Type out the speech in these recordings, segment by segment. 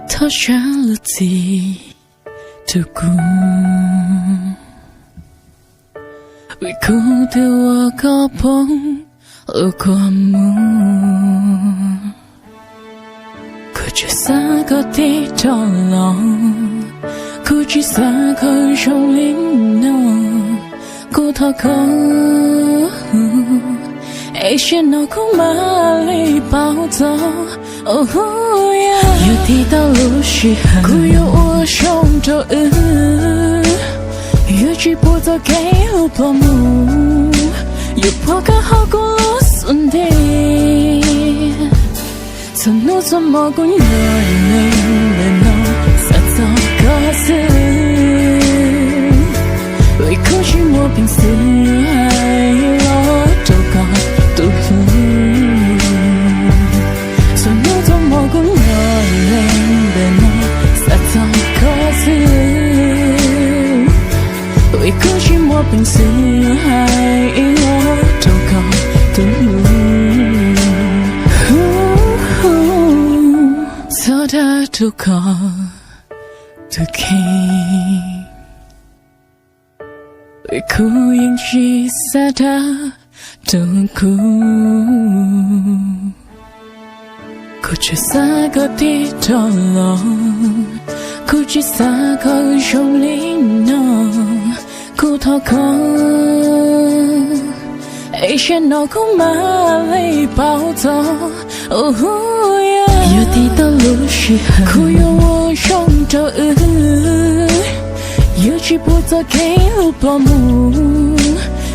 他选了自己的苦，为哭的我搞崩了过目，可却三个地头long，估计三个兄弟呢，骨头口，一些脑壳马里暴走。哦呀，又提到路西痕，故有我胸皱又举不走给路破木，又破个好过路顺的，曾怒从蘑菇热泪的浓，撒走歌词，为空虚莫平四海落周高度曾怒从蘑菇热泪的浓，撒走歌词，为空虚莫平四海落周高度走的渡口的 king， 为哭引起撒的渡口，过去三个地头long，估计三个兄弟呢，骨头口，一些脑壳马里暴走。哦呀，又提到路西痕，哭有我胸皱又举不走给路破木，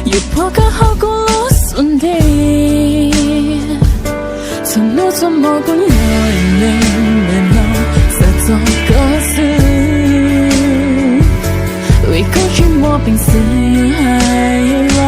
又破个好过路顺的，曾怒从蘑菇热泪的浓，撒走歌词，为空虚莫平四海落